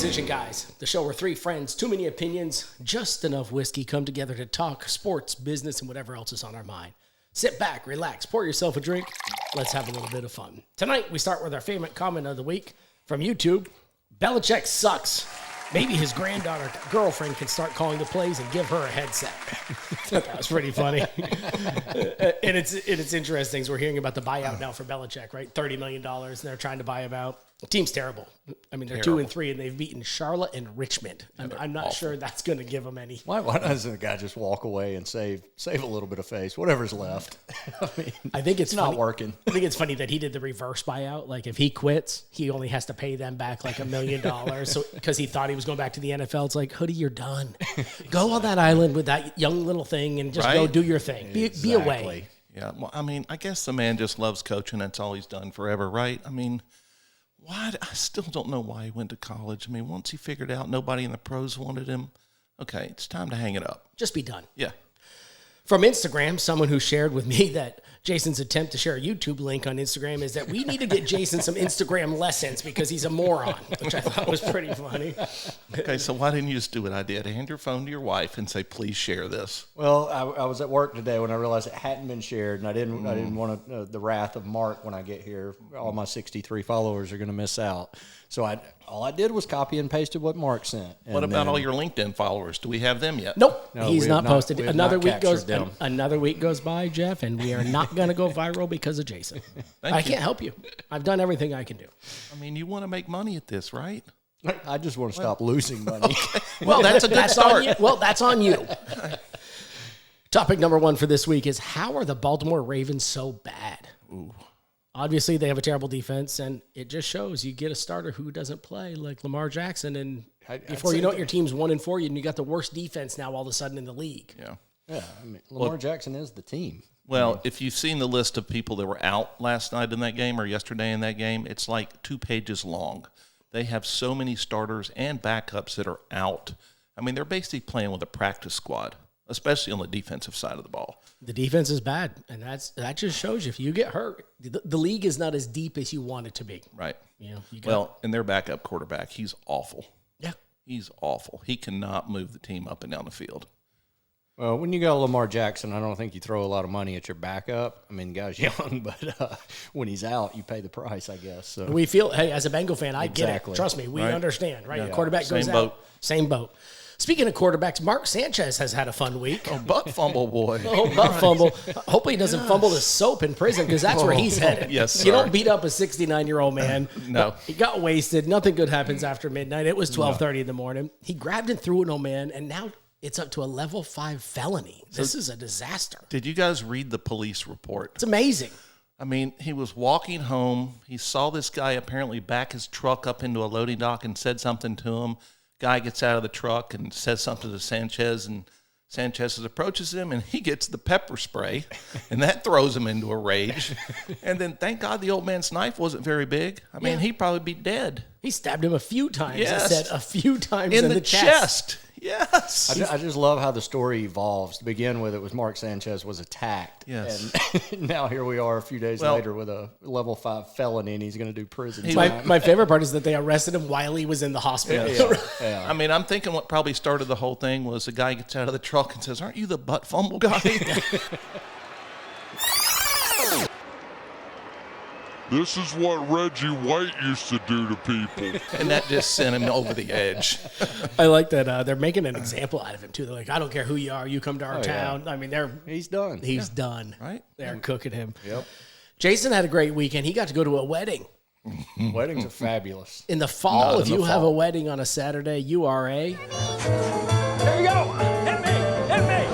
Decision Guys, the show where three friends, too many opinions, just enough whiskey come together to talk sports, business, and whatever else is on our mind. Sit back, relax, pour yourself a drink. Let's have a little bit of fun. Tonight, we start with our favorite comment of the week from YouTube. Belichick sucks. Maybe his granddaughter, girlfriend, can start calling the plays and give her a headset. That was pretty funny. And it's interesting. As we're hearing about the buyout now for Belichick, right? $30 million, and they're trying to buy him out. The team's terrible. I mean, they're 2-3, and they've beaten Charlotte and Richmond. I'm not sure that's going to give them any. Why doesn't the guy just walk away and save a little bit of face, whatever's left? I think it's not working. I think it's funny that he did the reverse buyout. Like, if he quits, he only has to pay them back like $1 million. So because he thought he was going back to the NFL, it's like, Hoodie, you're done. Go on that island with that young little thing and just go do your thing. Be away. Yeah, well, I mean, I guess the man just loves coaching. That's all he's done forever, right? I mean, why? I still don't know why he went to college. I mean, once he figured out nobody in the pros wanted him, okay, it's time to hang it up. Just be done. Yeah. From Instagram, someone who shared with me that Jason's attempt to share a YouTube link on Instagram is that we need to get Jason some Instagram lessons because he's a moron, which I thought was pretty funny. Okay, so why didn't you just do what I did? Hand your phone to your wife and say, please share this. Well, I was at work today when I realized it hadn't been shared, and I didn't want the wrath of Mark when I get here. All my 63 followers are going to miss out. So all I did was copy and pasted what Mark sent. What about all your LinkedIn followers? Do we have them yet? Nope, No, he's not posted. Another week goes by, Jeff, and we are not going to go viral because of Jason. I can't help you. I've done everything I can do. I mean, you want to make money at this, right? I just want to stop losing money. Okay. Well, that's a good start. Well, that's on you. Topic number one for this week is, how are the Baltimore Ravens so bad? Ooh. Obviously, they have a terrible defense, and it just shows. You get a starter who doesn't play, like Lamar Jackson, and before you know it, your team's 1-4, and you got the worst defense now all of a sudden in the league. Yeah. Yeah, I mean, Lamar Jackson is the team. Well, if you've seen the list of people that were out last night in that game or yesterday in that game, it's like 2 pages long. They have so many starters and backups that are out. I mean, they're basically playing with a practice squad, especially on the defensive side of the ball. The defense is bad, and that just shows you if you get hurt, the league is not as deep as you want it to be. Right. You know, well, and their backup quarterback, he's awful. Yeah. He's awful. He cannot move the team up and down the field. Well, when you got Lamar Jackson, I don't think you throw a lot of money at your backup. I mean, the guy's young, but when he's out, you pay the price, I guess. So we feel, hey, as a Bengal fan, I get it. Trust me, we understand, right? Yeah. The quarterback goes out. Same boat. Speaking of quarterbacks, Mark Sanchez has had a fun week. Oh, butt fumble boy. Butt fumble. Hopefully he doesn't fumble his soap in prison, because that's where he's headed. Yes, sir. You don't beat up a 69-year-old man. No. He got wasted. Nothing good happens after midnight. It was 12:30 in the morning. He grabbed and threw an old man, and now it's up to a level 5 felony. This is a disaster. Did you guys read the police report? It's amazing. I mean, he was walking home. He saw this guy apparently back his truck up into a loading dock and said something to him. Guy gets out of the truck and says something to Sanchez, and Sanchez approaches him, and he gets the pepper spray, and that throws him into a rage. And then, thank God, the old man's knife wasn't very big. I mean, he'd probably be dead. He stabbed him a few times. Yes. He said a few times in the chest. Yes. I just love how the story evolves. To begin with, it was Mark Sanchez was attacked. Yes. And now here we are a few days later with a level 5 felony, and he's going to do prison time. My favorite part is that they arrested him while he was in the hospital. Yeah. I mean, I'm thinking what probably started the whole thing was the guy gets out of the truck and says, "Aren't you the butt fumble guy?" This is what Reggie White used to do to people. And that just sent him over the edge. I like that they're making an example out of him, too. They're like, I don't care who you are. You come to our town. Yeah. I mean, he's done. He's done. Right? They're cooking him. Yep. Jason had a great weekend. He got to go to a wedding. Weddings are fabulous. In the fall, if you have a wedding on a Saturday, you are a... There you go. Hit me.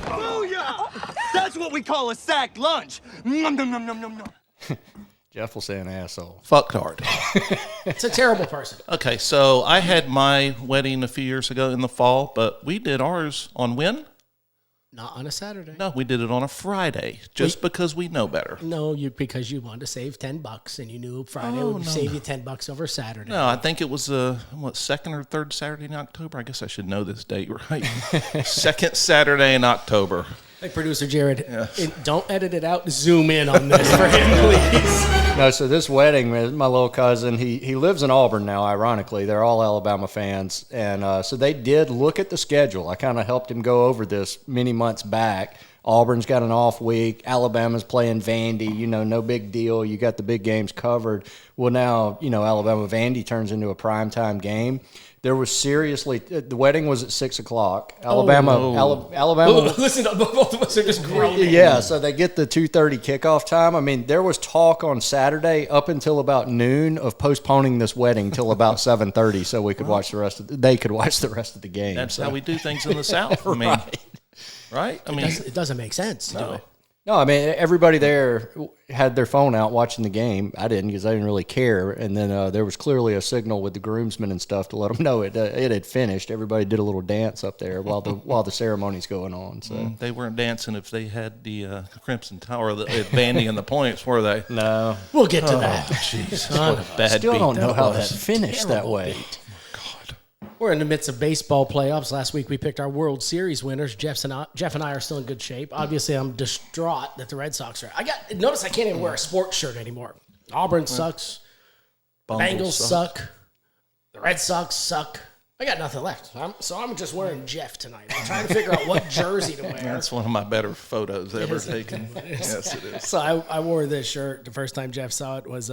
Booyah! That's what we call a sack lunch. Nom, nom, nom, nom, nom, nom. Jeff will say an asshole. Fucked hard. It's a terrible person. Okay, so I had my wedding a few years ago in the fall, but we did ours on when? Not on a Saturday. No, we did it on a Friday, because we know better. No, because you wanted to save $10, and you knew Friday would save you $10 over Saturday. No, I think it was second or third Saturday in October. I guess I should know this date, right? Second Saturday in October. Hey, producer Jared, don't edit it out. Zoom in on this for him, please. No, so this wedding, my little cousin, he lives in Auburn now, ironically. They're all Alabama fans. And so they did look at the schedule. I kind of helped him go over this many months back. Auburn's got an off week. Alabama's playing Vandy. No big deal. You got the big games covered. Well, now, Alabama-Vandy turns into a primetime game. There was seriously, the wedding was at 6 o'clock. Alabama. Listen, both of us are just groaning. Yeah, so they get the 2:30 kickoff time. I mean, there was talk on Saturday up until about noon of postponing this wedding till about 7:30 so we could watch they could watch the rest of the game. That's how we do things in the South. I mean, right? I mean, It doesn't make sense to do it. No, I mean, everybody there had their phone out watching the game. I didn't because I didn't really care. And then there was clearly a signal with the groomsmen and stuff to let them know it had finished. Everybody did a little dance up there while the ceremony's going on. So they weren't dancing if they had the Crimson Tower, the Vandy and the points, were they? No. We'll get to that. Jeez, what a bad Still beat don't know how that was. finished that way. We're in the midst of baseball playoffs. Last week we picked our World Series winners. Jeff and I are still in good shape. Obviously, I'm distraught that the Red Sox are. Notice I can't even wear a sports shirt anymore. Auburn sucks. Bengals suck. The Red Sox suck. I got nothing left. So I'm just wearing Jeff tonight. I'm trying to figure out what jersey to wear. That's one of my better photos ever taken. Yes, it is. So I wore this shirt. The first time Jeff saw it was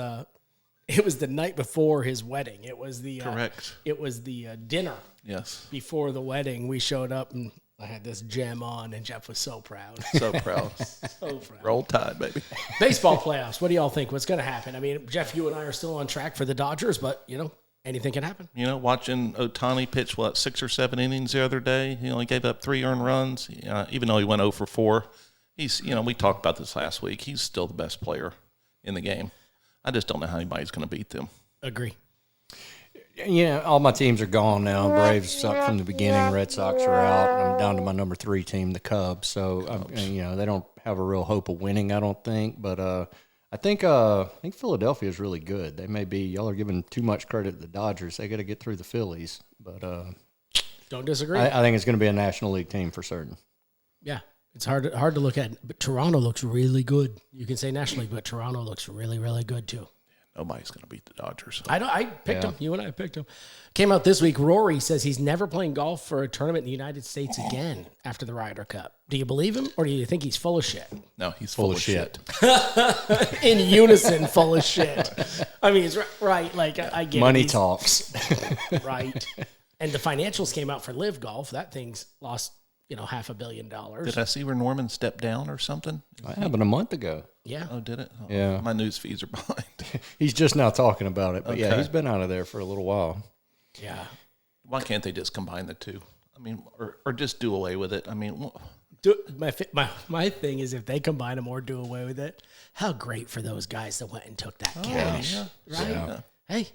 the night before his wedding. It was the Correct. It was the dinner. Yes. Before the wedding, we showed up and I had this gem on, and Jeff was so proud. So proud. So proud. Roll Tide, baby. Baseball playoffs. What do y'all think? What's going to happen? I mean, Jeff, you and I are still on track for the Dodgers, but anything can happen. Watching Ohtani pitch 6 or 7 innings the other day. He only gave up 3 earned runs, even though he went 0 for 4. He's, we talked about this last week. He's still the best player in the game. I just don't know how anybody's going to beat them. Agree. All my teams are gone now. Braves suck from the beginning. Red Sox are out. I'm down to my number 3 team, the Cubs. So, they don't have a real hope of winning, I don't think. But I think Philadelphia is really good. They may be. Y'all are giving too much credit to the Dodgers. They got to get through the Phillies. But don't disagree. I think it's going to be a National League team for certain. Yeah. It's hard to look at, but Toronto looks really good. You can say National League, but Toronto looks really, really good too. Nobody's going to beat the Dodgers. I picked him. You and I picked him. Came out this week. Rory says he's never playing golf for a tournament in the United States again after the Ryder Cup. Do you believe him, or do you think he's full of shit? No, he's full of shit. In unison, full of shit. I mean, it's right. Like I get money it. talks. Right. And the financials came out for Live Golf. That thing's lost, $500 million. Did I see where Norman stepped down or something? That happened a month ago. Yeah. Oh, did it? Oh, Yeah. My news feeds are behind. He's just now talking about it. But yeah, Okay. he's been out of there for a little while. Yeah. Why can't they just combine the two? I mean, or just do away with it? I mean, My thing is, if they combine them or do away with it, how great for those guys that went and took that cash. yeah. Right? Yeah. Hey,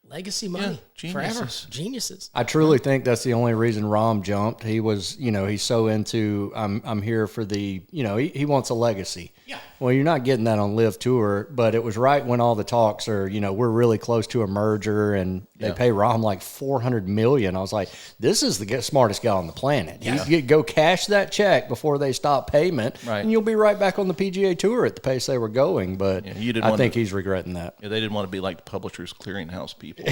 legacy money. geniuses. Forever. Geniuses. I truly think that's the only reason Rahm jumped. He was, he's so into, I'm here for the, he wants a legacy. Yeah. Well, you're not getting that on Live Tour, but it was right when all the talks are, we're really close to a merger, and they pay Rahm like $400 million. I was like, this is the smartest guy on the planet. Yeah. You go cash that check before they stop payment, Right. and you'll be right back on the PGA Tour at the pace they were going. But I think he's regretting that. Yeah, they didn't want to be like the Publishers Clearinghouse people.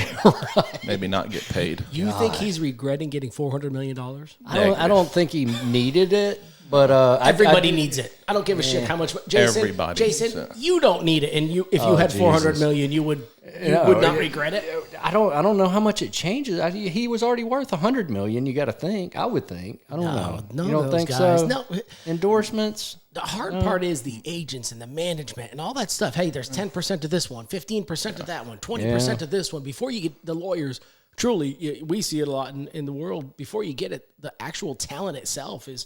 Maybe not get paid. You think he's regretting getting $400 million? I don't think he needed it, but Everybody needs it. I don't give a shit how much. Jason, Everybody needs Jason, it. you don't need it, and if you had $400 Jesus. million, you would not regret it. I don't know how much it changes. He was already worth $100 million. You got to think. I would think. I don't know. No, you don't those think guys. so? No. Endorsements. The hard part is the agents and the management and all that stuff. Hey, there's 10% to this one, 15% to that one, 20% to this one. Before you get the lawyers, truly, we see it a lot in the world. Before you get it, the actual talent itself is,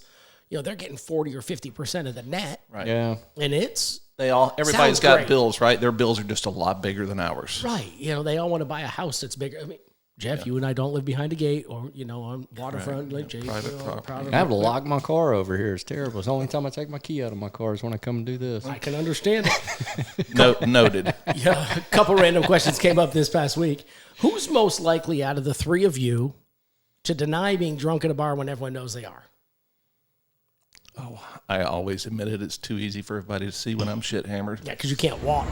they're getting 40 or 50% of the net. Right. Yeah. And it's Everybody's sounds got great. bills, right? Their bills are just a lot bigger than ours. right. They all want to buy a house that's bigger. I mean, Jeff, you and I don't live behind a gate or, on waterfront, like Jay. Private property. I have to lock my car over here. It's terrible. It's the only time I take my key out of my car is when I come and do this. I can understand it. Noted. Yeah, a couple random questions came up this past week. Who's most likely out of the three of you to deny being drunk at a bar when everyone knows they are? I always admit it. It's too easy for everybody to see when I'm shit hammered. Yeah, because you can't walk.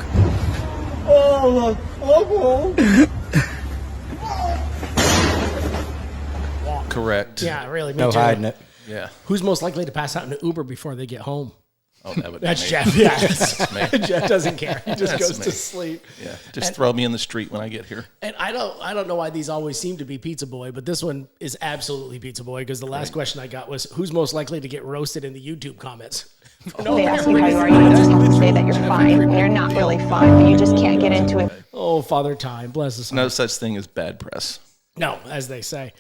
Correct. Yeah, really. Me No too. hiding it. Yeah. Who's most likely to pass out in an Uber before they get home? Oh, that would be That's me. Jeff. Yeah, That's me. Jeff doesn't care. He just That's goes me. to sleep. Yeah. Just throw me in the street when I get here. And I don't know why these always seem to be Pizza Boy, but this one is absolutely Pizza Boy because the last question I got was who's most likely to get roasted in the YouTube comments. They ask you how you are, you just have to say that you're fine. And you're not really fine, but you just can't get into it. Oh, Father Time, bless us. No such thing as bad press. No, as they say.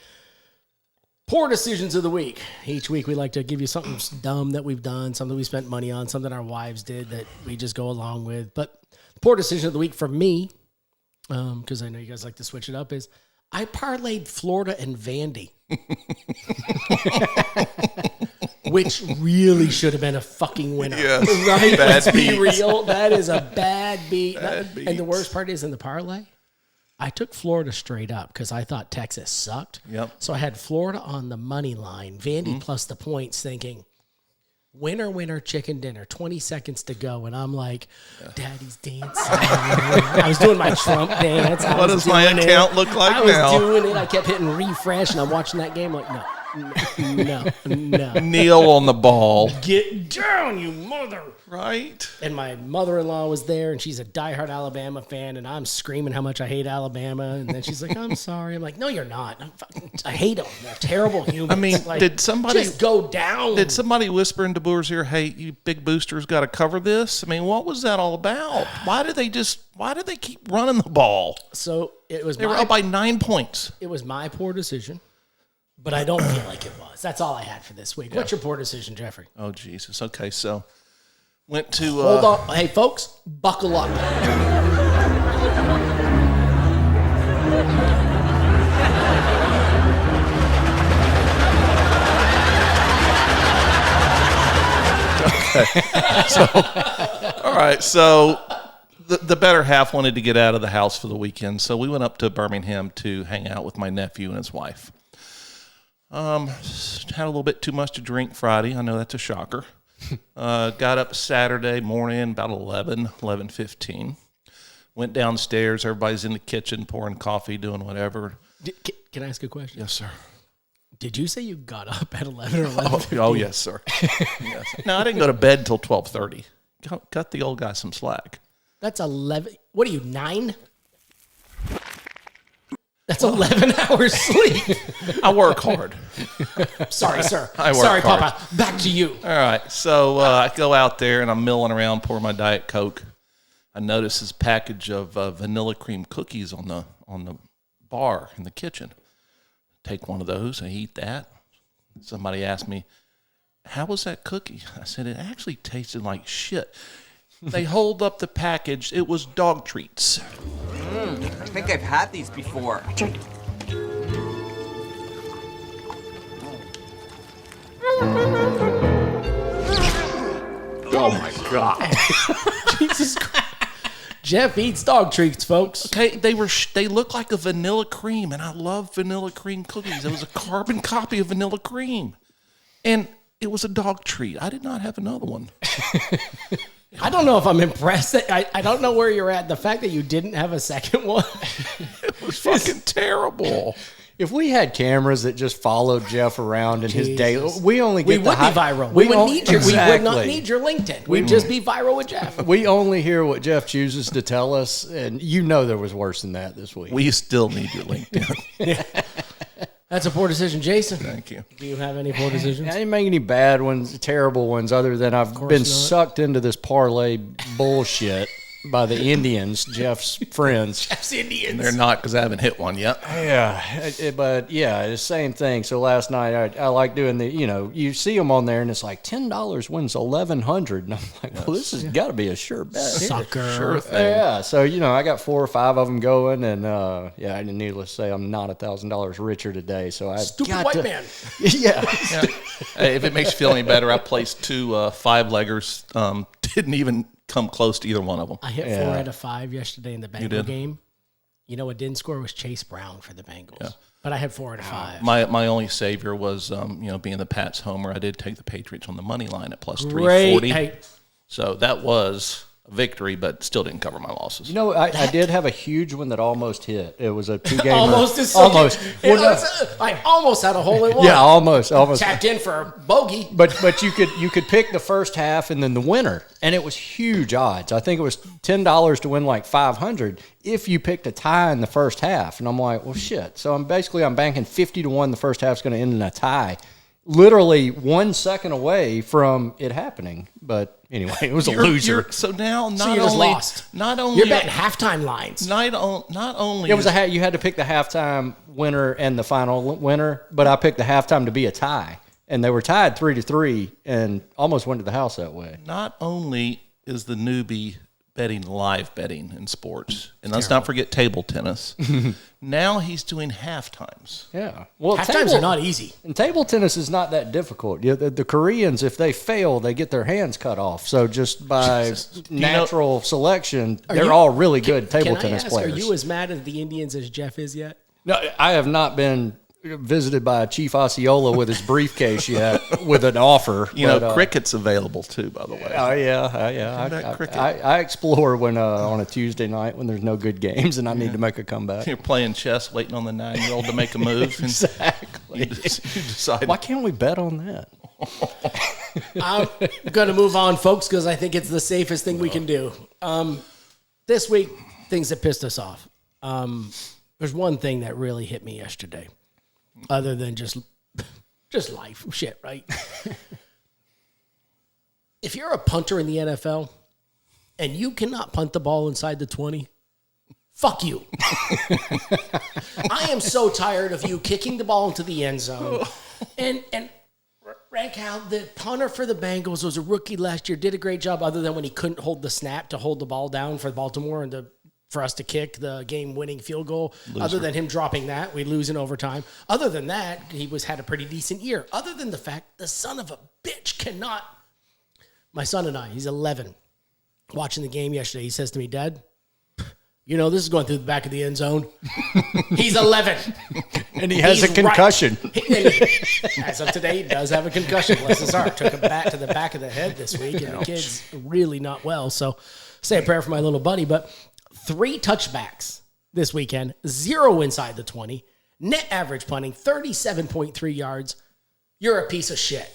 Poor decisions of the week. Each week we like to give you something dumb that we've done, something we spent money on, something our wives did that we just go along with. But the poor decision of the week for me, because I know you guys like to switch it up, is I parlayed Florida and Vandy. Which really should have been a fucking winner. Yes. Right? Bad Let's be beats. real. That is a bad beat. Bad And the beats. worst part is in the parlay, I took Florida straight up because I thought Texas sucked. Yep. So I had Florida on the money line, Vandy plus the points, thinking, winner, winner, chicken dinner, 20 seconds to go. And I'm like, Daddy's dancing. I was doing my Trump dance. What does my account look like I was now? doing it. I kept hitting refresh, and I'm watching that game like, no. Kneel on the ball. Get down, you mother. Right? And my mother-in-law was there, and she's a diehard Alabama fan, and I'm screaming how much I hate Alabama. And then she's like, I'm sorry. I'm like, no, you're not. I hate them. They're terrible humans. I mean, Like, did somebody- just go down? Did somebody whisper in DeBoer's ear, hey, you big boosters got to cover this? I mean, what was that all about? Why did they keep running the ball? So it was They were up by 9 points. it was my poor decision, but I don't feel like it was. That's all I had for this week. What's your poor decision, Jeffrey? Oh, Jesus. Okay, so went to... Hold on. Hey, folks, buckle up. All right, so the better half wanted to get out of the house for the weekend, so we went up to Birmingham to hang out with my nephew and his wife. Had a little bit too much to drink Friday. I know that's a shocker. Got up Saturday morning about 11:15. Went downstairs. Everybody's in the kitchen pouring coffee, doing whatever. Can I ask a question? Yes, sir. Did you say you got up at 11 or 11? Oh, yes, sir. Yes. No, I didn't go to bed until 12:30. Cut the old guy some slack. That's 11. What are you, 9? That's 11 hours sleep. I work hard. Sorry, sir. I work Sorry, hard. Papa. Back to you. All right, so I go out there and I'm milling around, pouring my Diet Coke. I notice this package of vanilla cream cookies on the bar in the kitchen. Take one of those and eat that. Somebody asked me, how was that cookie? I said, it actually tasted like shit. They hold up the package. It was dog treats. I think I've had these before. Oh, my God. Jesus Christ. Jeff eats dog treats, folks. Okay, they look like a vanilla cream, and I love vanilla cream cookies. It was a carbon copy of vanilla cream. And it was a dog treat. I did not have another one. I don't know if I'm impressed. I don't know where you're at. The fact that you didn't have a second one. It was fucking terrible. If we had cameras that just followed Jeff around in his day, we only get We would be viral. We would not need your LinkedIn. We'd just be viral with Jeff. We only hear what Jeff chooses to tell us, and you know there was worse than that this week. We still need your LinkedIn. That's a poor decision, Jason. Thank you. Do you have any poor decisions? I didn't make any bad ones, terrible ones, other than I've been not. sucked into this parlay bullshit by the Indians, Jeff's friends. Jeff's Indians. They're not because I haven't hit one yet. Yeah, but yeah, the same thing. So last night I like doing the, you see them on there and it's like $10 wins 1,100, and I'm like, well, this has got to be a sure bet. Sucker. Sure thing. Yeah, so I got 4 or 5 of them going, and yeah, needless to say, I'm not $1,000 richer today. So I Stupid white man. Yeah, Yeah. Hey, if it makes you feel any better, I placed 2 5-leggers. Didn't even come close to either one of them. I hit 4 out of 5 yesterday in the Bengal did? game. You know what didn't score was Chase Brown for the Bengals. But I had 4 out of 5. My only savior was being the Pats homer. I did take the Patriots on the money line at plus Great. 340. Hey, So that was victory, but still didn't cover my losses. You know, I did have a huge one that almost hit. It was a 2-gamer. Almost. Is so almost. I almost had a hole in one. Yeah, almost. Tapped in for a bogey. But you could pick the first half and then the winner, and it was huge odds. I think it was $10 to win like $500 if you picked a tie in the first half. And I'm like, well, shit. So I'm banking 50 to 1. The first half's going to end in a tie. Literally 1 second away from it happening, but anyway, it was a loser. So now, you're just lost. Not only you're betting halftime lines. Not only It was you had to pick the halftime winner and the final winner, but I picked the halftime to be a tie, and they were tied 3-3, and almost went to the house that way. Not only is the newbie live betting in sports, and let's not forget table tennis. Now he's doing half times. Yeah, well, half times are not easy. And table tennis is not that difficult. The Koreans, if they fail, they get their hands cut off. So just by natural selection, they're all really good table tennis players. Are you as mad at the Indians as Jeff is yet? No, I have not been visited by Chief Osceola with his briefcase yet with an offer. Cricket's available too, by the way. Oh yeah. I explore when on a Tuesday night when there's no good games and I need to make a comeback. You're playing chess, waiting on the 9-year-old to make a move. Exactly. You decide. Why can't we bet on that? I'm going to move on, folks, because I think it's the safest thing we can do. This week, things that pissed us off. There's one thing that really hit me yesterday. Other than just life shit, right? If you're a punter in the NFL and you cannot punt the ball inside the 20, fuck you. I am so tired of you kicking the ball into the end zone. And Rankow, the punter for the Bengals, was a rookie last year, did a great job other than when he couldn't hold the snap to hold the ball down for Baltimore and for us to kick the game-winning field goal. Other than him dropping that, we lose in overtime. Other than that, he had a pretty decent year. Other than the fact the son of a bitch cannot. My son and I, he's 11, watching the game yesterday. He says to me, Dad, this is going through the back of the end zone. He's 11. And he has a concussion. Right. As of today, he does have a concussion. Bless his heart. Took a bat to the back of the head this week, and the kid's really not well. So say a prayer for my little buddy, but 3 touchbacks this weekend, 0 inside the 20, net average punting, 37.3 yards. You're a piece of shit.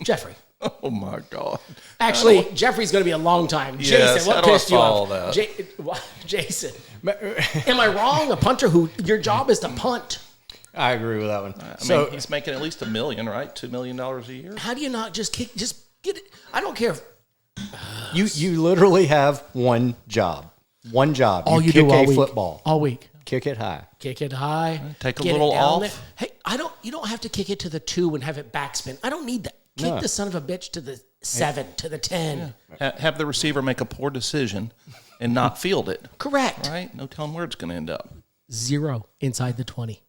Jeffrey. Oh, my God. Actually, Jeffrey's going to be a long time. Yes, Jason, what pissed you off? Jason, am I wrong? A punter your job is to punt. I agree with that one. I mean, he's making at least $1 million, right? $2 million a year. How do you not just kick? Just get it. I don't care. You literally have one job. One job. All you kick do all a week. Football. All week. Kick it high. Kick it high. Take a little off. There. Hey, you don't have to kick it to the 2 and have it backspin. I don't need that. Kick the son of a bitch to the 7, to the 10. Yeah. Have the receiver make a poor decision and not field it. Correct. Right? No telling where it's going to end up. 0 inside the 20.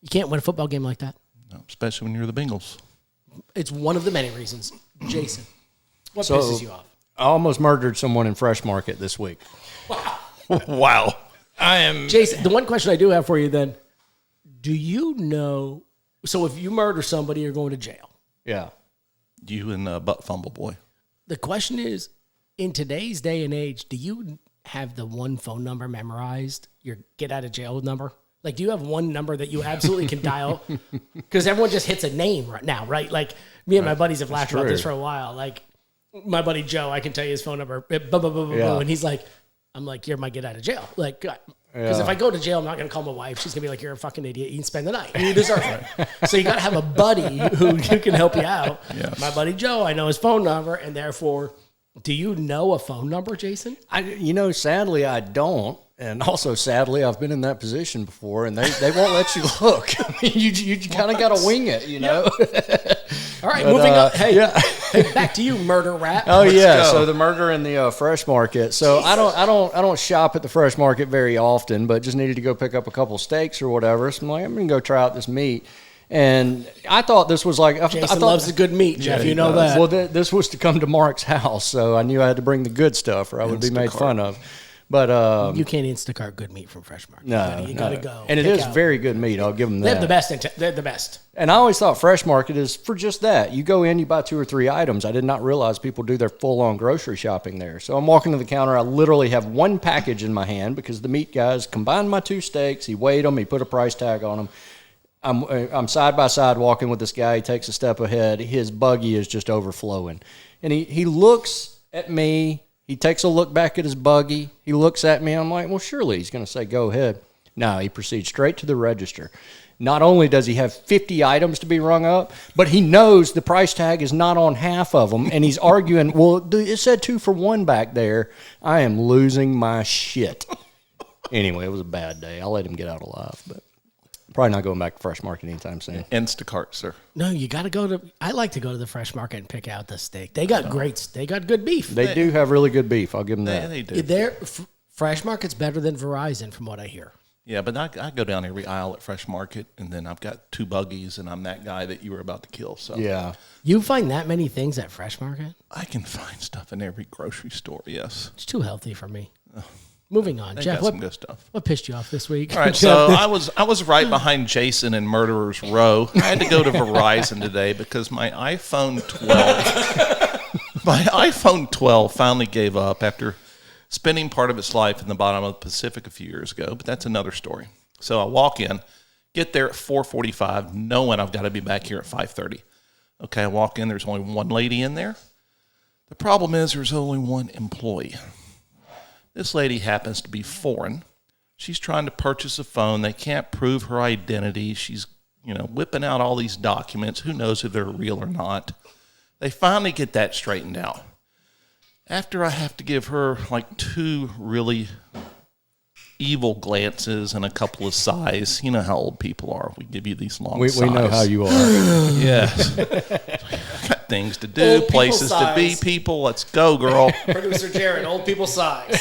You can't win a football game like that. No, especially when you're the Bengals. It's one of the many reasons. Jason, what pisses you off? I almost murdered someone in Fresh Market this week. Wow. Jason, the one question I do have for you then, do you know, so if you murder somebody, you're going to jail. Yeah. You and Butt Fumble Boy. The question is, in today's day and age, do you have the one phone number memorized, your get out of jail number? Like, do you have one number that you absolutely can dial? Because everyone just hits a name right now, right? Like, me and my buddies have laughed about this for a while. Like, my buddy Joe, I can tell you his phone number, and he's like, I'm like, you're my get out of jail. Like, because if I go to jail, I'm not going to call my wife. She's going to be like, you're a fucking idiot. You can spend the night. You deserve it. So you got to have a buddy who can help you out. Yes. My buddy Joe, I know his phone number, and therefore, do you know a phone number, Jason? Sadly, I don't. And also, sadly, I've been in that position before, and they won't let you look. I mean, you kind of got to wing it, you know. All right, moving on. Hey, back to you, murder rat. Oh Let's yeah, go. so the murder in the Fresh Market. So I don't shop at the Fresh Market very often, but just needed to go pick up a couple steaks or whatever. So I'm like, I'm gonna go try out this meat. And I thought this was like Jason loves the good meat, Jeff. You know that. Well, this was to come to Mark's house, so I knew I had to bring the good stuff, or I would be made fun of. But You can't Instacart good meat from Fresh Market. no, You gotta go. And it pick is out. very good meat. I'll give them that. They have the best. They're the best. And I always thought Fresh Market is for just that. You go in, you buy 2 or 3 items. I did not realize people do their full-on grocery shopping there. So I'm walking to the counter. I literally have one package in my hand because the meat guys combined my 2 steaks. He weighed them. He put a price tag on them. I'm side by side walking with this guy. He takes a step ahead. His buggy is just overflowing. And he looks at me. He takes a look back at his buggy. He looks at me. I'm like, well, surely he's going to say, go ahead. No, he proceeds straight to the register. Not only does he have 50 items to be rung up, but he knows the price tag is not on half of them. And he's arguing, well, it said 2 for $1 back there. I am losing my shit. Anyway, it was a bad day. I'll let him get out alive, but probably not going back to Fresh Market anytime soon. Instacart, sir. No, you got to go to. I like to go to the Fresh Market and pick out the steak. They got They got good beef. They do have really good beef. I'll give them that. They do. Fresh Market's better than Verizon, from what I hear. Yeah, but I go down every aisle at Fresh Market, and then I've got 2 buggies, and I'm that guy that you were about to kill. So Yeah. You find that many things at Fresh Market? I can find stuff in every grocery store. Yes. It's too healthy for me. Moving on, They Jeff. got some good stuff. What pissed you off this week? All right, so I was right behind Jason in Murderer's Row. I had to go to Verizon today because my iPhone 12 finally gave up after spending part of its life in the bottom of the Pacific a few years ago. But that's another story. So I walk in, get there at 4:45, knowing I've got to be back here at 5:30. Okay, I walk in. There's only one lady in there. The problem is there's only one employee. This lady happens to be foreign. She's trying to purchase a phone. They can't prove her identity. She's, whipping out all these documents. Who knows if they're real or not? They finally get that straightened out. After I have to give her like 2 really evil glances and a couple of sighs. You know how old people are. We give you these long sighs. We know how you are. Yes. Got things to do, Old people places to be, sighs. people. Let's go, girl. Producer Jared, old people size.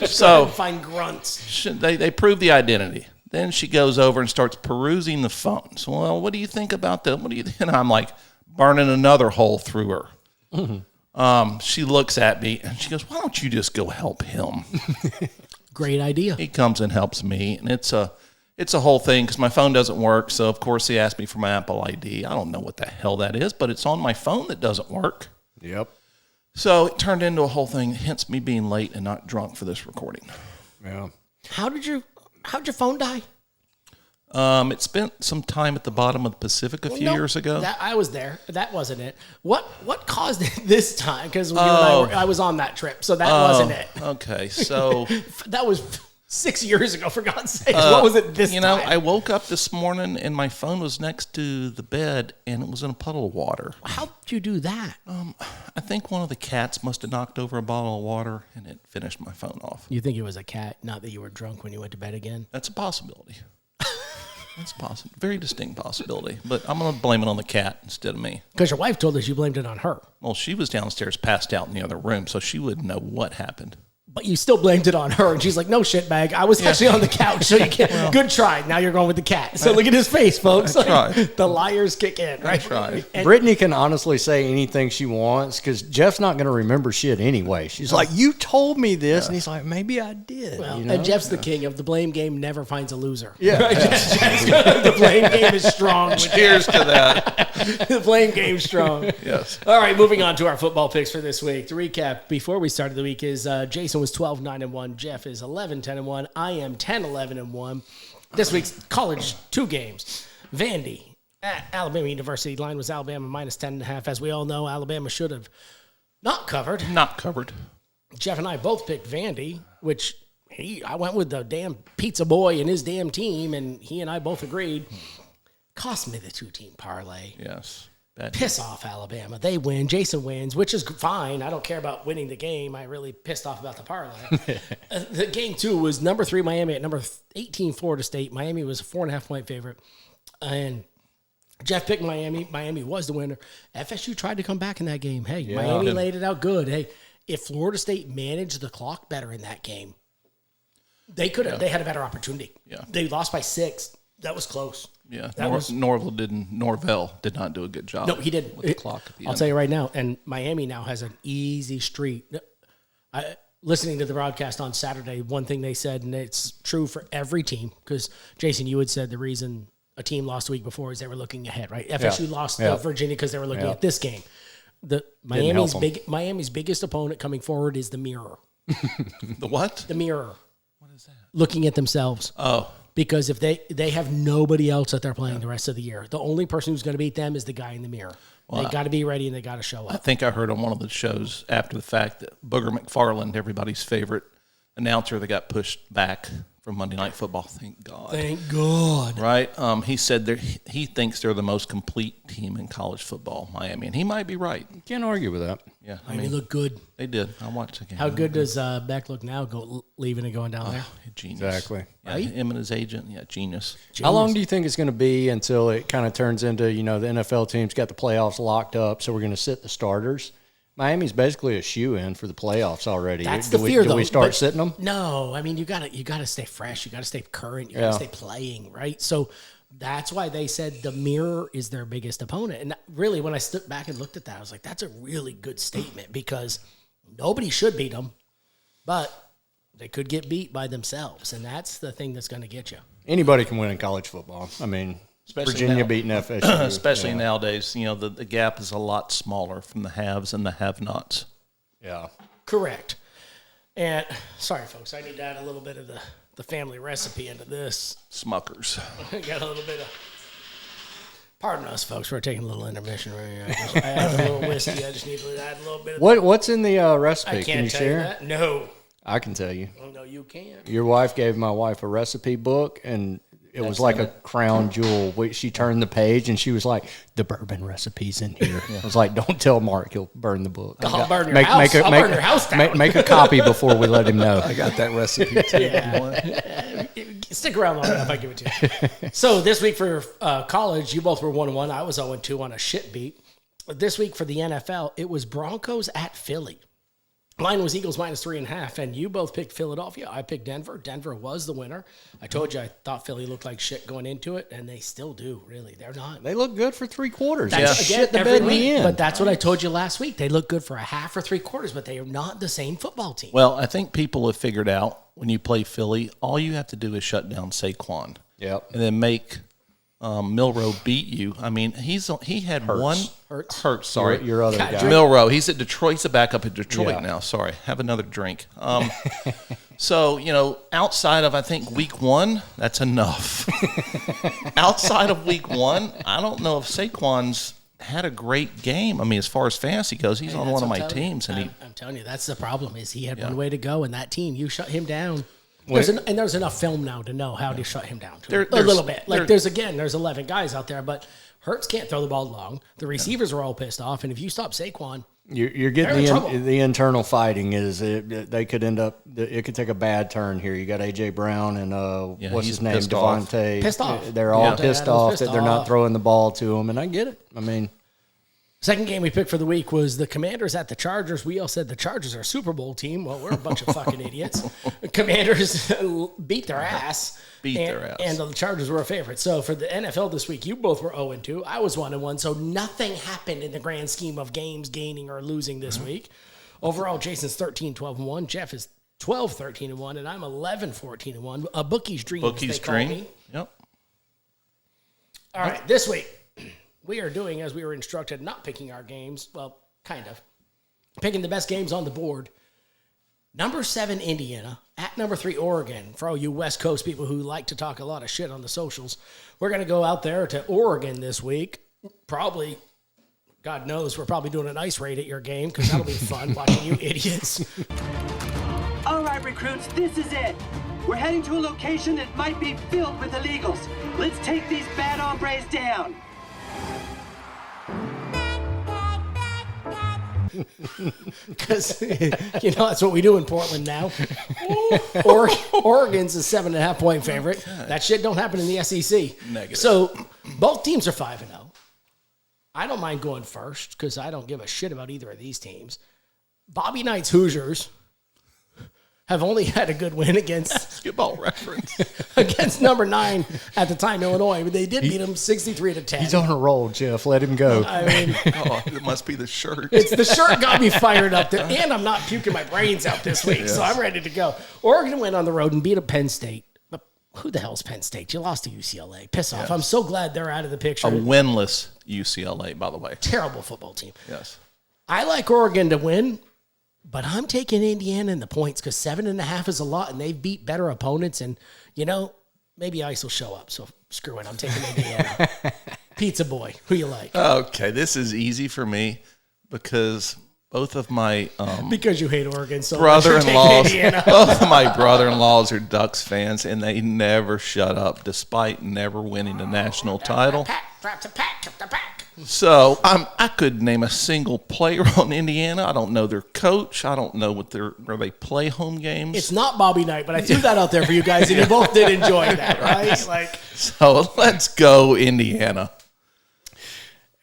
So Find grunts. they prove the identity. Then she goes over and starts perusing the phones. Well, what do you think about that? And I'm like burning another hole through her. Mm-hmm. She looks at me and she goes, why don't you just go help him? Great idea. He comes and helps me, and it's a whole thing because my phone doesn't work. So of course he asked me for my Apple ID. I don't know what the hell that is, but it's on my phone that doesn't work. Yep. So it turned into a whole thing. Hence me being late and not drunk for this recording. Yeah. How'd your phone die? It spent some time at the bottom of the Pacific a few years ago. I was there. That wasn't it. What caused it this time? Because I was on that trip, so that wasn't it. Okay, so That was 6 years ago, for God's sake. What was it this time? I woke up this morning and my phone was next to the bed and it was in a puddle of water. How did you do that? I think one of the cats must have knocked over a bottle of water and it finished my phone off. You think it was a cat, not that you were drunk when you went to bed again? That's a possibility. That's possible, very distinct possibility. But I'm going to blame it on the cat instead of me. Because your wife told us you blamed it on her. Well, she was downstairs passed out in the other room, so she wouldn't know what happened. But you still blamed it on her. And she's like, no, shitbag. I was actually on the couch, so you can't. Good try. Now you're going with the cat. So look at his face, folks. tried. The liars kick in, right? That's right. And Brittany can honestly say anything she wants because Jeff's not going to remember shit anyway. She's like, you told me this. And he's like, maybe I did. well, you know? and Jeff's the king of the blame game, never finds a loser. Yeah. The blame game is strong. with Cheers to that. the blame game's strong. Yes. All right, moving on to our football picks for this week. To recap, before we started the week, is Jason was 12-9-1. Jeff is 11-10-1. I am 10-11-1. This week's college 2 games. Vandy at Alabama University. Line was Alabama minus 10.5. As we all know, Alabama should have not covered. Not covered. Jeff and I both picked Vandy, which I went with the damn pizza boy and his damn team, and he and I both agreed. Cost me the 2-team parlay. Yes. Bad Piss off, Alabama. They win. Jason wins, which is fine. I don't care about winning the game. I really pissed off about the parlay. The game 2 was number 3 Miami at number 18 Florida State. Miami was a 4.5-point favorite. And Jeff picked Miami. Miami was the winner. FSU tried to come back in that game. Hey, Miami laid it out good. Hey, if Florida State managed the clock better in that game, they could have. They had a better opportunity. Yeah. They lost by 6. That was close. Yeah, That Norvell did not do a good job. No, he didn't. With the clock at the I'll end. tell you right now, and Miami now has an easy street. listening to the broadcast on Saturday, one thing they said, and it's true for every team, because Jason, you had said the reason a team lost the week before is they were looking ahead, right? FSU lost to Virginia because they were looking at this game. Miami's biggest opponent coming forward is the mirror. The what? The mirror. What is that? Looking at themselves. Oh. Because if they have nobody else that they're playing the rest of the year, the only person who's going to beat them is the guy in the mirror. Well, they got to be ready and they got to show up. I think I heard on one of the shows after the fact that Booger McFarland, everybody's favorite announcer, that got pushed back from Monday Night Football. Thank God. Thank God. Right? He said he thinks they're the most complete team in college football, Miami, and he might be right. Can't argue with that. Yeah, They look good. They did. I watched the game. How good does Beck look now, leaving and going down there? Genius. Exactly. Yeah, him and his agent. Yeah, genius. How long do you think it's going to be until it kind of turns into, the NFL team's got the playoffs locked up, so we're going to sit the starters? Miami's basically a shoe-in for the playoffs already. That's the fear, though. Do we start sitting them? No. I mean, you gotta stay fresh. You got to stay current. You got to stay playing, right? So that's why they said the mirror is their biggest opponent. And really, when I stood back and looked at that, I was like, that's a really good statement, because nobody should beat them, but they could get beat by themselves, and that's the thing that's going to get you. Anybody can win in college football. I mean, Especially Virginia now. beating FSU. Especially nowadays, the gap is a lot smaller from the haves and the have-nots. Yeah. Correct. And sorry, folks, I need to add a little bit of the family recipe into this. Smuckers. Got a little bit of. Pardon us, folks. We're taking a little intermission right here. I add a little whiskey. I just need to add a little bit of. What's in the recipe? I Can can't you tell share? you that. No. I can tell you. Oh, no, you can't. Your wife gave my wife a recipe book, and it was like a crown jewel. She turned the page, and she was like, "The bourbon recipe's in here." I was like, "Don't tell Mark; he'll burn the book." I'll burn your house. I'll burn your house down. Make a copy before we let him know. I got that recipe too. Yeah. Stick around long enough, I give it to you. So this week for college, you both were 1-1. I was 0-2 on a shit beat. This week for the NFL, it was Broncos at Philly. Line was Eagles -3.5, and you both picked Philadelphia. I picked Denver. Denver was the winner. I told you I thought Philly looked like shit going into it, and they still do, really. They're not. They look good for 3 quarters. That's, They again, shit the every bed in week, the end. but that's what I told you last week. They look good for a half or 3 quarters, but they are not the same football team. Well, I think people have figured out when you play Philly, all you have to do is shut down Saquon. Yep. And then make Milroe beat you. I mean, he had one. Hurts. Sorry. Your other guy. Milroe. He's at Detroit. He's a backup at Detroit Yeah. now. Sorry. Have another drink. So, outside of, I think, week 1, that's enough. Outside of week 1, I don't know if Saquon's had a great game. I mean, as far as fantasy goes, he's on one of my teams. And I'm telling you, that's the problem, is he had one way to go, and that team, you shut him down. There's enough film now to know how to shut him down. A little bit. Like, there's 11 guys out there, but Hurts can't throw the ball long. The receivers are all pissed off, and if you stop Saquon, You're getting the internal fighting. They could end up. It could take a bad turn here. You got AJ Brown and what's his name, Devontae. Pissed off. They're all pissed off pissed that they're not off. throwing the ball to him, and I get it. I mean, second game we picked for the week was the Commanders at the Chargers. We all said the Chargers are a Super Bowl team. Well, we're a bunch of fucking idiots. The Commanders beat their ass. And the Chargers were a favorite. So for the NFL this week, you both were 0-2. I was 1-1. So nothing happened in the grand scheme of games gaining or losing this week. Overall, Jason's 13-12-1. Jeff is 12-13-1. And I'm 11-14-1. A bookie's dream. Bookie's dream. Yep. All right, this week we are doing as we were instructed, not picking our games. Well, kind of. Picking the best games on the board. Number 7, Indiana. At number 3, Oregon. For all you West Coast people who like to talk a lot of shit on the socials, we're going to go out there to Oregon this week. Probably, God knows, we're probably doing an ice raid at your game, because that'll be fun watching you idiots. All right, recruits, this is it. We're heading to a location that might be filled with illegals. Let's take these bad hombres down. Because, that's what we do in Portland now. Oregon's a 7.5-point favorite. That shit don't happen in the SEC. Negative. So both teams are 5-0. I don't mind going first because I don't give a shit about either of these teams. Bobby Knight's Hoosiers have only had a good win against Basketball reference. against number 9 at the time, Illinois. But they did beat them 63-10. He's on a roll, Jeff. Let him go. I mean, It must be the shirt. it's the shirt got me fired up there, and I'm not puking my brains out this week, so I'm ready to go. Oregon went on the road and beat up Penn State. But who the hell's Penn State? You lost to UCLA. Piss off. I'm so glad they're out of the picture. A winless UCLA, by the way. Terrible football team. Yes. I like Oregon to win, but I'm taking Indiana in the points because 7.5 is a lot, and they've beat better opponents. And, maybe Ice will show up. So screw it. I'm taking Indiana. Pizza Boy, who you like? Okay, this is easy for me because both of my Because you hate Oregon so much. brother-in-laws, both of my brother-in-laws are Ducks fans, and they never shut up despite never winning the national title. So I could name a single player on Indiana. I don't know their coach. I don't know where they play home games. It's not Bobby Knight, but I threw that out there for you guys, and you both did enjoy that, right? So let's go Indiana.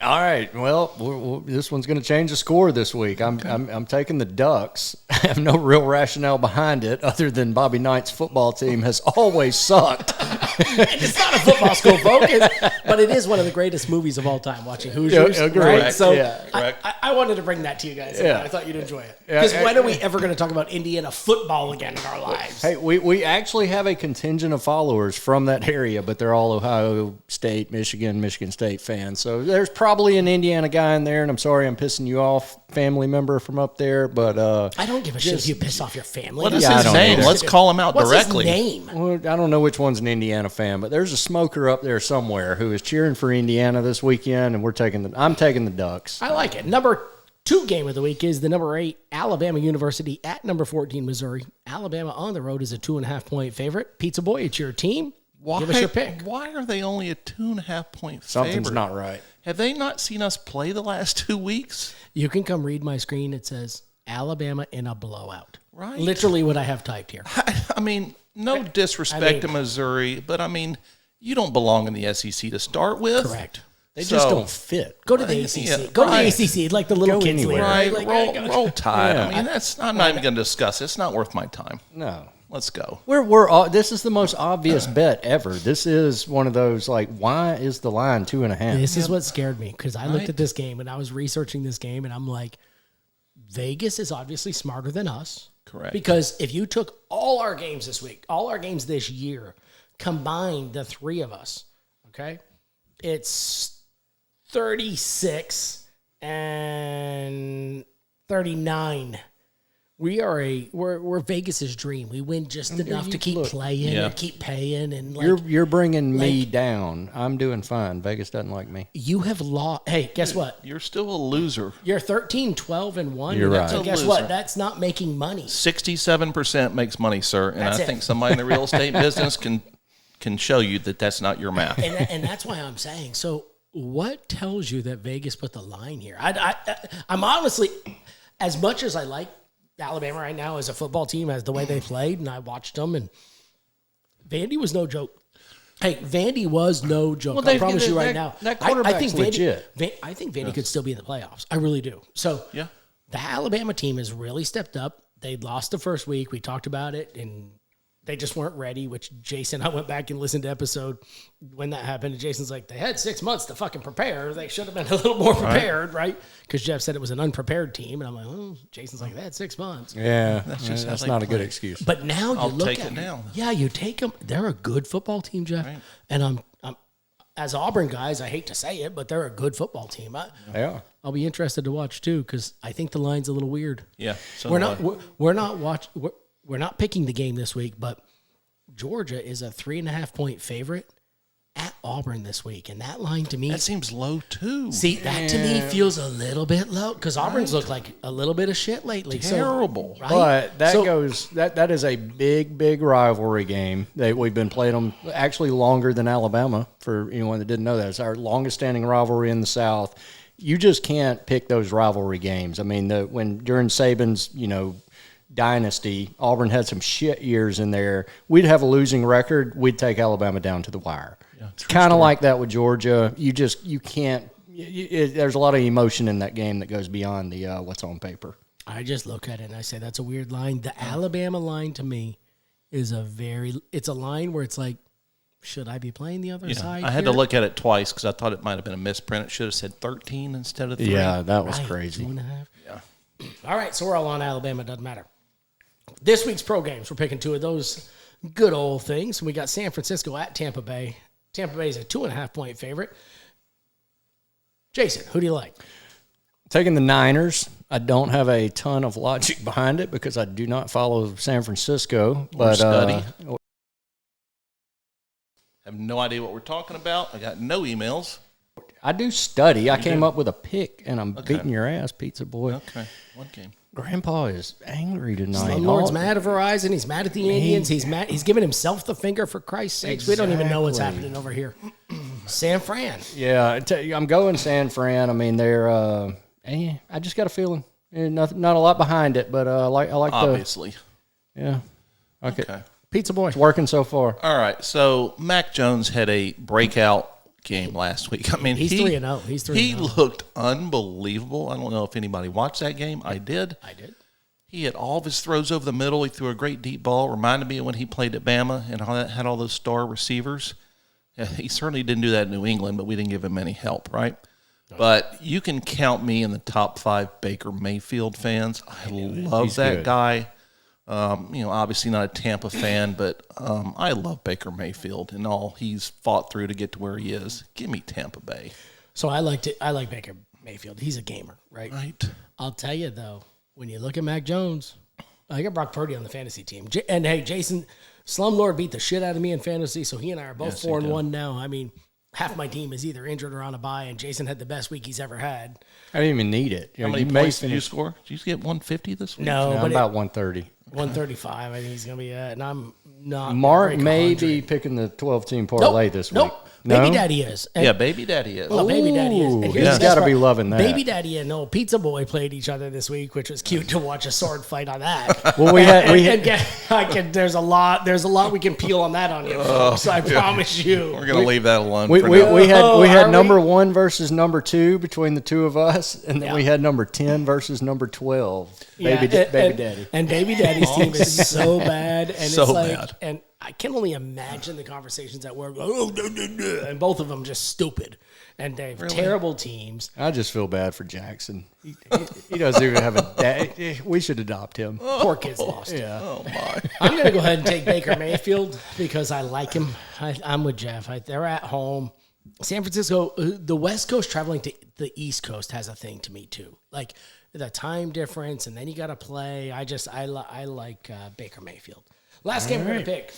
All right. Well, this one's going to change the score this week. I'm taking the Ducks. I have no real rationale behind it other than Bobby Knight's football team has always sucked. It's not a football school, folks, but it is one of the greatest movies of all time, watching Hoosiers. Yeah, agreed. Right? So Correct. I wanted to bring that to you guys. Yeah. I thought you'd enjoy it. Because when are we ever going to talk about Indiana football again in our lives? Hey, we actually have a contingent of followers from that area, but they're all Ohio State, Michigan State fans. So there's probably an Indiana guy in there, and I'm sorry I'm pissing you off, family member from up there, but I don't give a shit if you piss off your family. What is I his don't name? either. Let's call him out What's directly. his name? well, I don't know which one's an Indiana fan, but there's a smoker up there somewhere who is cheering for Indiana this weekend, and I'm taking the Ducks. I like it. Number 2 game of the week is the number 8 Alabama University at number 14 Missouri. Alabama on the road is a 2.5-point favorite. Pizza Boy, it's your team. Give us your pick. Why are they only a 2.5-point favorite? Something's not right. Have they not seen us play the last 2 weeks? You can come read my screen. It says Alabama in a blowout. Right. Literally what I have typed here. I mean, no disrespect to Missouri, but I mean, you don't belong in the SEC to start with. Correct. They just So- don't fit. Go to the ACC. Go to the ACC like the little Go kids anywhere. league. Right, Like, roll Tide. Yeah. I mean, I'm not even going to discuss it. It's not worth my time. No. Let's go. This is the most obvious bet ever. This is one of those, why is the line 2.5? This is what scared me because I looked at this game and I was researching this game and I'm like, Vegas is obviously smarter than us. Correct. Because if you took all our games this week, all our games this year, combined the 3 of us, okay, it's 36 and 39. We're Vegas's dream. We win just enough to keep playing and keep paying. And You're bringing me down. I'm doing fine. Vegas doesn't like me. you have lost. Hey, guess what? You're still a loser. You're 13, 12, and 1. You're right. And guess Loser. what? That's not making money. 67% makes money, sir. And That's I it. think somebody in the real estate business can show you that that's not your math. And that's why I'm saying. So what tells you that Vegas put the line here? I'm honestly, as much as I like Alabama right now as a football team, as the way they played, and I watched them, and Vandy was no joke. Hey, Vandy was no joke. Well, I promise you right now. that quarterback's legit. I think Vandy could still be in the playoffs. I really do. So Yeah. the Alabama team has really stepped up. They lost the first week. We talked about it, and they just weren't ready, which Jason, I went back and listened to episode when that happened, and Jason's like, they had 6 months to fucking prepare. They should have been a little more prepared, right? Because Jeff said it was an unprepared team, and I'm like, oh, Jason's like, they had 6 months. Yeah, just how that's they not a good play. excuse. But now you I'll look take at it now. Yeah, you take them. They're a good football team, Jeff. Right. And I'm as Auburn guys, I hate to say it, but they're a good football team. Yeah. I'll be interested to watch too because I think the line's a little weird. Yeah. So We're do not we're not picking the game this week, but Georgia is a 3.5-point favorite at Auburn this week, and that line to me that seems low too. see that to me feels a little bit low because Auburn's looked like a little bit of shit lately. Terrible. So, right? But that So- goes that is a big rivalry game. We've been playing them actually longer than Alabama. For anyone that didn't know that, it's our longest standing rivalry in the South. You just can't pick those rivalry games. I mean, during Saban's dynasty, Auburn had some shit years in there. We'd have a losing record. We'd take Alabama down to the wire. It's kind of like that with Georgia. You can't. There's a lot of emotion in that game that goes beyond the what's on paper. I just look at it and I say that's a weird line. The Alabama line to me is it's a line where it's like, should I be playing the other side? I had to look at it twice because I thought it might have been a misprint. It should have said 13 instead of 3. Yeah, that was crazy. 2.5. Yeah. All right, so we're all on Alabama. Doesn't matter. This week's pro games, we're picking 2 of those good old things. We got San Francisco at Tampa Bay. Tampa Bay is a 2.5-point favorite. Jason, who do you like? Taking the Niners. I don't have a ton of logic behind it because I do not follow San Francisco. But study. I have no idea what we're talking about. I got no emails. I do study. I came up with a pick, and I'm beating your ass, Pizza Boy. Okay, one game. Grandpa is angry tonight. Slumlord's mad at Verizon. He's mad at the Indians. He's mad. He's giving himself the finger, for Christ's sakes. We don't even know what's happening over here. San Fran. Yeah, I'm going San Fran. I mean, they're. I just got a feeling. Not a lot behind it, but I like Obviously. Yeah. Okay. Pizza Boy. It's working so far. All right. So Mac Jones had a breakout game last week. I mean, he's 3-0. He's 3-0. He looked unbelievable. I don't know if anybody watched that game. I did. He had all of his throws over the middle. He threw a great deep ball. Reminded me of when he played at Bama and had all those star receivers. Yeah, he certainly didn't do that in New England, but we didn't give him any help, right? But you can count me in the top 5 Baker Mayfield fans. I love that guy. Obviously not a Tampa fan, but I love Baker Mayfield and all he's fought through to get to where he is. Give me Tampa Bay. So I like Baker Mayfield. He's a gamer, right? Right. I'll tell you, though, when you look at Mac Jones, I got Brock Purdy on the fantasy team. And, hey, Jason, Slumlord beat the shit out of me in fantasy, so he and I are both 4-1 now. I mean, half my team is either injured or on a bye, and Jason had the best week he's ever had. I didn't even need it. How many points did you score? Did you get 150 this week? No, but about 130. 135, I think he's going to be at, and I'm not. Mark may be picking the 12-team parlay this week. No? Baby Daddy is. And, Baby Daddy is. Well, Baby Daddy is. And he's got to be loving that. Baby Daddy and Pizza Boy played each other this week, which was cute to watch a sword fight on that. Well, there's a lot we can peel on that onion, folks. I promise you. We're going to leave that alone. We had number 1 versus number 2 between the two of us, and then we had number 10 versus number 12. Baby Daddy. And Baby Daddy's team is so bad, and so it's like, bad. and I can only imagine the conversations at work. And both of them just stupid, and they have terrible teams. I just feel bad for Jackson. He doesn't even have a dad. We should adopt him. Poor kid's lost. Yeah. Oh my! I'm going to go ahead and take Baker Mayfield because I like him. I'm with Jeff. They're at home. San Francisco, the West Coast traveling to the East Coast has a thing to me too. Like the time difference, and then you got to play. I like Baker Mayfield. Last game we're going to pick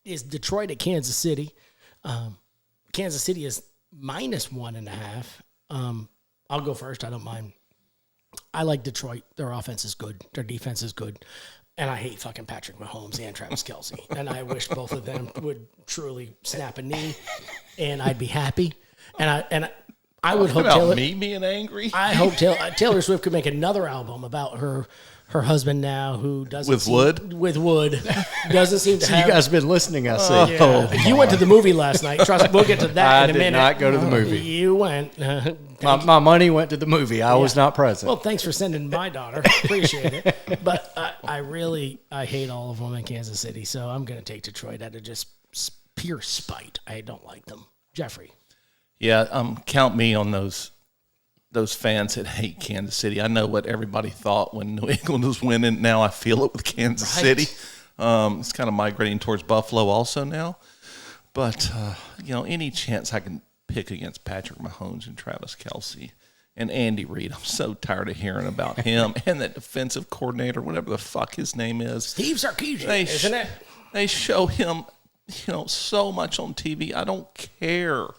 is Detroit at Kansas City. Kansas City is -1.5. I'll go first. I don't mind. I like Detroit. Their offense is good. Their defense is good. And I hate fucking Patrick Mahomes and Travis Kelce. And I wish both of them would truly snap a knee, and I'd be happy. And I would hope Taylor me being angry. I hope Taylor Swift could make another album about her husband now, who doesn't with Wood doesn't seem to have. You guys have been listening, I see. You went to the movie last night. Trust me, we'll get to that in a minute. I did not go to the movie. You went. My money went to the movie. I was not present. Well, thanks for sending my daughter. Appreciate it. But I hate all of them in Kansas City, so I'm going to take Detroit out of just pure spite. I don't like them. Jeffrey. Yeah, count me on those fans that hate Kansas City. I know what everybody thought when New England was winning. Now I feel it with Kansas City. It's kind of migrating towards Buffalo also now. But, any chance I can pick against Patrick Mahomes and Travis Kelce and Andy Reid, I'm so tired of hearing about him and that defensive coordinator, whatever the fuck his name is. Steve Sarkisian, isn't it? They show him, so much on TV. I don't care.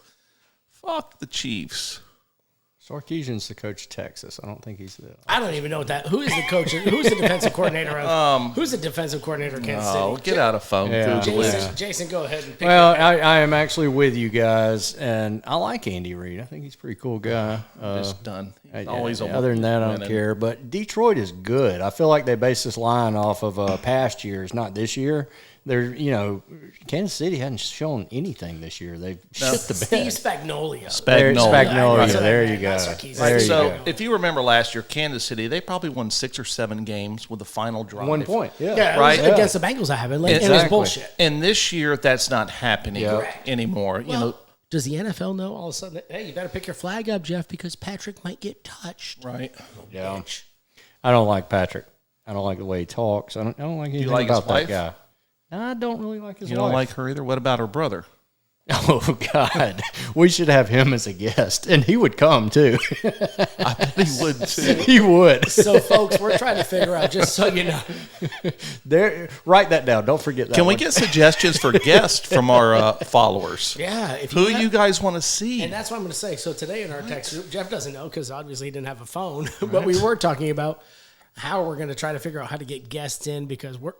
Fuck the Chiefs. Sarkisian's the coach of Texas. I don't think he's the. I don't even know what that. Who is the coach? Who's the defensive coordinator of? Who's the defensive coordinator of Kansas City? Oh, get out of phone. Yeah. Jason, go ahead and pick. Well, I am actually with you guys, and I like Andy Reid. I think he's a pretty cool guy. Just done. Always Other than that, I don't care. But Detroit is good. I feel like they base this line off of past years, not this year. They're, Kansas City hadn't shown anything this year. They've shit the bed. Steve Spagnuolo. Spagnuolo. There you go. So if you remember last year, Kansas City, they probably won 6 or 7 games with the final drive. 1 point. Yeah, right. Against the Bengals, I haven't. Like, it was bullshit. And this year, that's not happening anymore. Well, does the NFL know all of a sudden? Hey, you better pick your flag up, Jeff, because Patrick might get touched. Right. Yeah. I don't like Patrick. I don't like the way he talks. I don't like anything about that guy. I don't really like his wife. You don't like her either? What about her brother? Oh, God. We should have him as a guest, and he would come, too. I bet he would, too. He would. So, folks, we're trying to figure out, just so you know. Write that down. Don't forget that. Can we get suggestions for guests from our followers? Yeah. Who you guys want to see? And that's what I'm going to say. So, today in our text group, Jeff doesn't know because obviously he didn't have a phone, but we were talking about how we're going to try to figure out how to get guests in because we're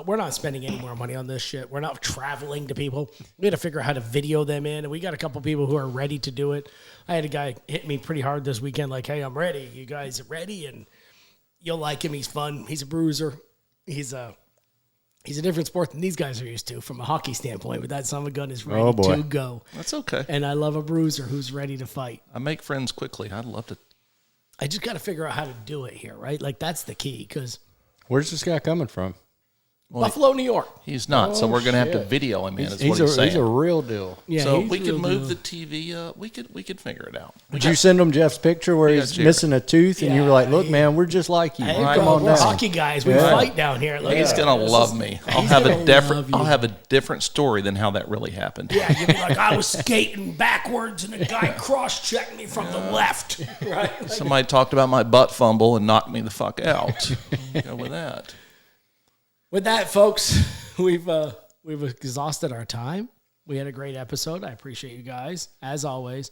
not spending any more money on this shit. We're not traveling to people. We got to figure out how to video them in, and we got a couple people who are ready to do it. I had a guy hit me pretty hard this weekend, like, "Hey, I'm ready. You guys are ready?" And you'll like him. He's fun. He's a bruiser. He's a different sport than these guys are used to from a hockey standpoint. But that son of a gun is ready to go. That's okay. And I love a bruiser who's ready to fight. I make friends quickly. I'd love to. I just got to figure out how to do it here, right? Like, that's the key, because where's this guy coming from? Buffalo, New York. He's not, so we're going to have to video him in. Is what he's saying. He's a real deal. Yeah, so we could move the TV. We could figure it out. Did you send him Jeff's picture where he's missing a tooth, and you were like, "Look, man, we're just like you. Hey, Come on we're down." hockey guys. We fight down here. Like, He's gonna love me. I'll have a different story than how that really happened. Yeah, you'd be like, I was skating backwards, and a guy cross-checked me from the left. Right? Like, somebody talked about my butt fumble and knocked me the fuck out. Go with that. With that, folks, we've exhausted our time. We had a great episode. I appreciate you guys, as always.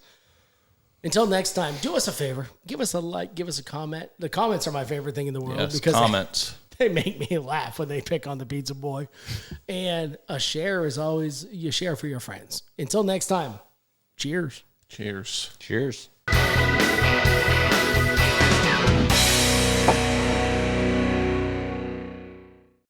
Until next time, do us a favor. Give us a like. Give us a comment. The comments are my favorite thing in the world because comments. They make me laugh when they pick on the pizza boy. And a share is always, you share for your friends. Until next time, cheers. Cheers. Cheers.